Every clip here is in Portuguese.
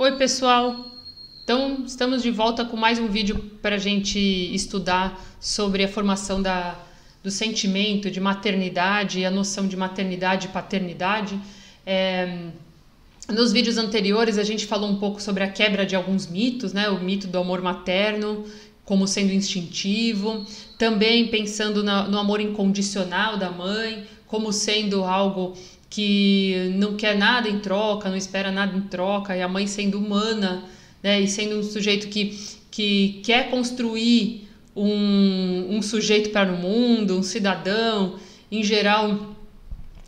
Oi, pessoal! Então, estamos de volta com mais um vídeo para a gente estudar sobre a formação do sentimento de maternidade e a noção de maternidade e paternidade. Nos vídeos anteriores, a gente falou um pouco sobre a quebra de alguns mitos, né? O mito do amor materno como sendo instintivo, também pensando no amor incondicional da mãe, como sendo algo que não quer nada em troca, não espera nada em troca, e a mãe sendo humana, né, e sendo um sujeito que quer construir um sujeito para o mundo, um cidadão, em geral,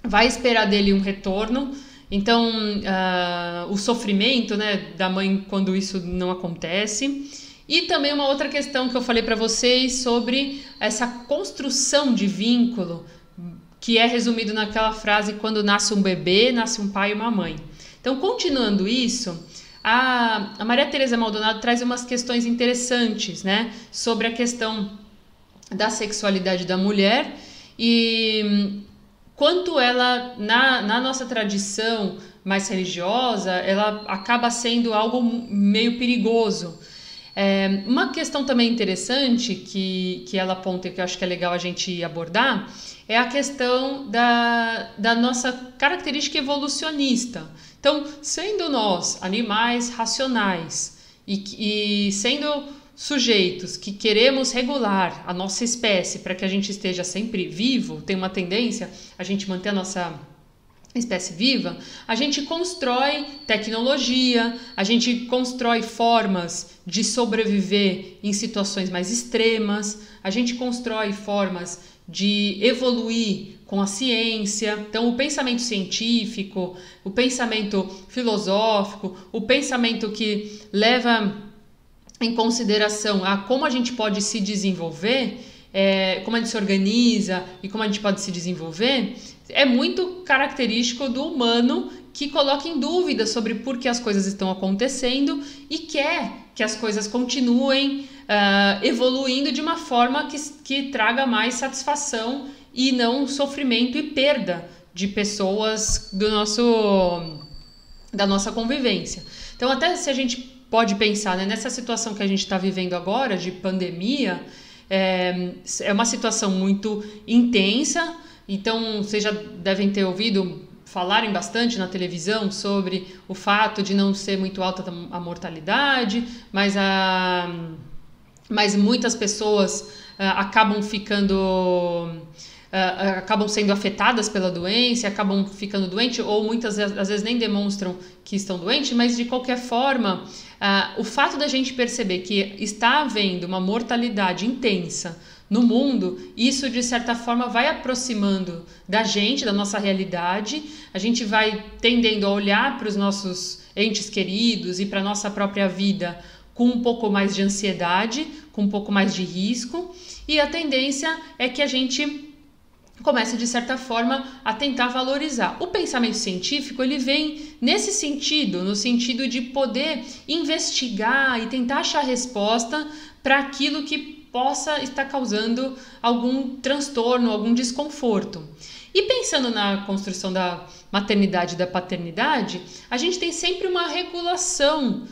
vai esperar dele um retorno. Então, o sofrimento, né, da mãe quando isso não acontece. E também uma outra questão que eu falei para vocês sobre essa construção de vínculo, que é resumido naquela frase: quando nasce um bebê, nasce um pai e uma mãe. Então, continuando isso, a Maria Tereza Maldonado traz umas questões interessantes, né, sobre a questão da sexualidade da mulher e quanto ela, na nossa tradição mais religiosa, ela acaba sendo algo meio perigoso. Uma questão também interessante que ela aponta e que eu acho que é legal a gente abordar é a questão da nossa característica evolucionista. Então, sendo nós animais racionais e sendo sujeitos que queremos regular a nossa espécie para que a gente esteja sempre vivo, tem uma tendência a gente manter a nossa espécie viva, a gente constrói tecnologia, a gente constrói formas de sobreviver em situações mais extremas, a gente constrói formas de evoluir com a ciência. Então, o pensamento científico, o pensamento filosófico, o pensamento que leva em consideração a como a gente pode se desenvolver, como a gente se organiza e como a gente pode se desenvolver, é muito característico do humano que coloca em dúvida sobre por que as coisas estão acontecendo e quer que as coisas continuem evoluindo de uma forma que traga mais satisfação e não sofrimento e perda de pessoas da nossa convivência. Então, até se a gente pode pensar, né, nessa situação que a gente está vivendo agora de pandemia, é uma situação muito intensa. Então, vocês já devem ter ouvido falarem bastante na televisão sobre o fato de não ser muito alta a mortalidade, mas muitas pessoas acabam sendo afetadas pela doença, acabam ficando doentes, ou muitas às vezes nem demonstram que estão doentes, mas de qualquer forma, o fato da gente perceber que está havendo uma mortalidade intensa no mundo, isso de certa forma vai aproximando da gente, da nossa realidade, a gente vai tendendo a olhar para os nossos entes queridos e para a nossa própria vida com um pouco mais de ansiedade, com um pouco mais de risco, e a tendência é que a gente comece, de certa forma, a tentar valorizar. O pensamento científico, ele vem nesse sentido, no sentido de poder investigar e tentar achar resposta para aquilo que possa estar causando algum transtorno, algum desconforto. E pensando na construção da maternidade e da paternidade, a gente tem sempre uma regulação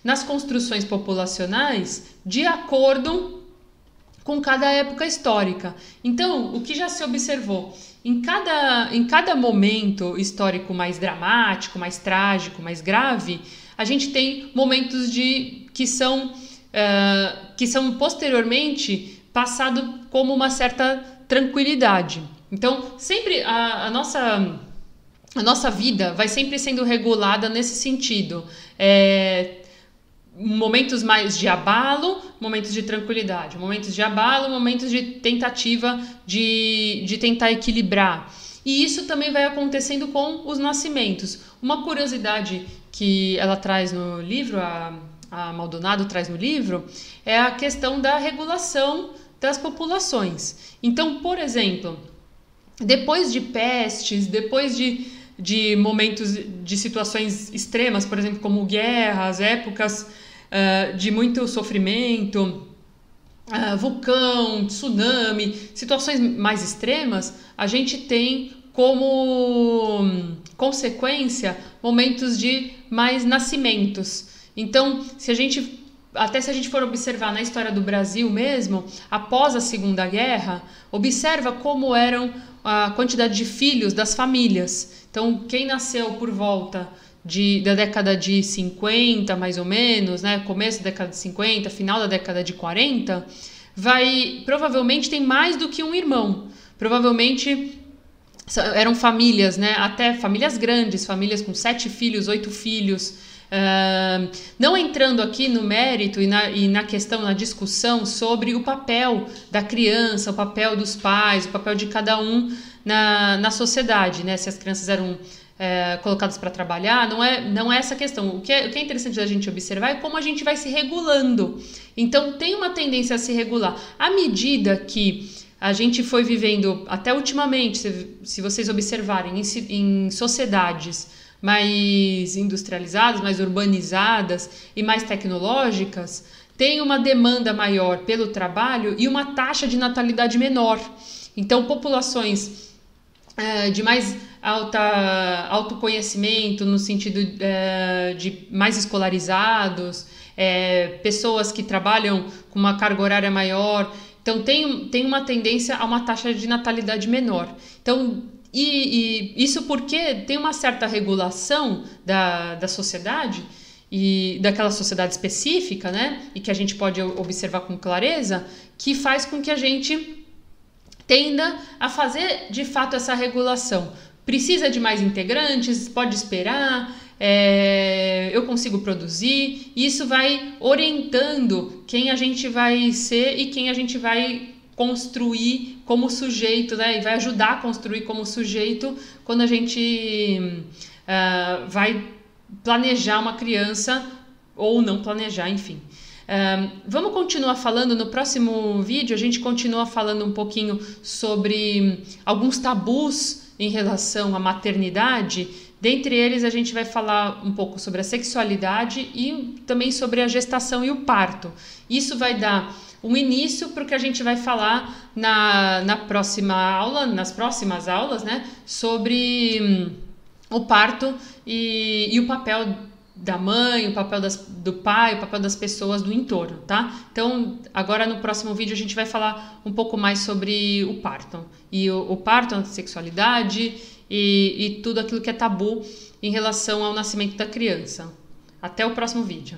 nas construções populacionais de acordo com cada época histórica. Então, o que já se observou? Em cada momento histórico mais dramático, mais trágico, mais grave, a gente tem momentos que são posteriormente passados como uma certa tranquilidade. Então, sempre a nossa vida vai sempre sendo regulada nesse sentido. Momentos mais de abalo, momentos de tranquilidade, momentos de abalo, momentos de tentativa de tentar equilibrar. E isso também vai acontecendo com os nascimentos. Uma curiosidade que ela traz no livro, a Maldonado traz no livro, é a questão da regulação das populações. Então, por exemplo, depois de pestes, depois de momentos de situações extremas, por exemplo, como guerras, épocas de muito sofrimento, vulcão, tsunami, situações mais extremas, a gente tem como consequência, momentos de mais nascimentos. Então, se a gente for observar na história do Brasil mesmo, após a Segunda Guerra, observa como eram a quantidade de filhos das famílias. Então, quem nasceu por volta da década de 50, mais ou menos, né, começo da década de 50, final da década de 40, provavelmente tem mais do que um irmão. Provavelmente eram famílias, né, até famílias grandes, famílias com 7 filhos, 8 filhos. Não entrando aqui no mérito e na questão, na discussão sobre o papel da criança, o papel dos pais, o papel de cada um na sociedade, né? Se as crianças eram colocadas para trabalhar, não é essa questão. O que é interessante da gente observar é como a gente vai se regulando. Então tem uma tendência a se regular. À medida que a gente foi vivendo, até ultimamente, se vocês observarem, em sociedades mais industrializadas, mais urbanizadas e mais tecnológicas, tem uma demanda maior pelo trabalho e uma taxa de natalidade menor. Então, populações de mais autoconhecimento, no sentido de mais escolarizados, pessoas que trabalham com uma carga horária maior. Então, tem uma tendência a uma taxa de natalidade menor. Então, e isso porque tem uma certa regulação da sociedade, e daquela sociedade específica, né? E que a gente pode observar com clareza, que faz com que a gente tenda a fazer de fato essa regulação. Precisa de mais integrantes, pode esperar, eu consigo produzir. Isso vai orientando quem a gente vai ser e quem a gente vai construir como sujeito, né? E vai ajudar a construir como sujeito quando a gente vai planejar uma criança ou não planejar, enfim. Vamos continuar falando no próximo vídeo. A gente continua falando um pouquinho sobre alguns tabus em relação à maternidade. Dentre eles, a gente vai falar um pouco sobre a sexualidade e também sobre a gestação e o parto. Isso vai dar um início para o que a gente vai falar na próxima aula, nas próximas aulas, né, sobre o parto e o papel da mãe, o papel do pai, o papel das pessoas do entorno, tá? Então, agora no próximo vídeo a gente vai falar um pouco mais sobre o parto. E o parto, a sexualidade e tudo aquilo que é tabu em relação ao nascimento da criança. Até o próximo vídeo.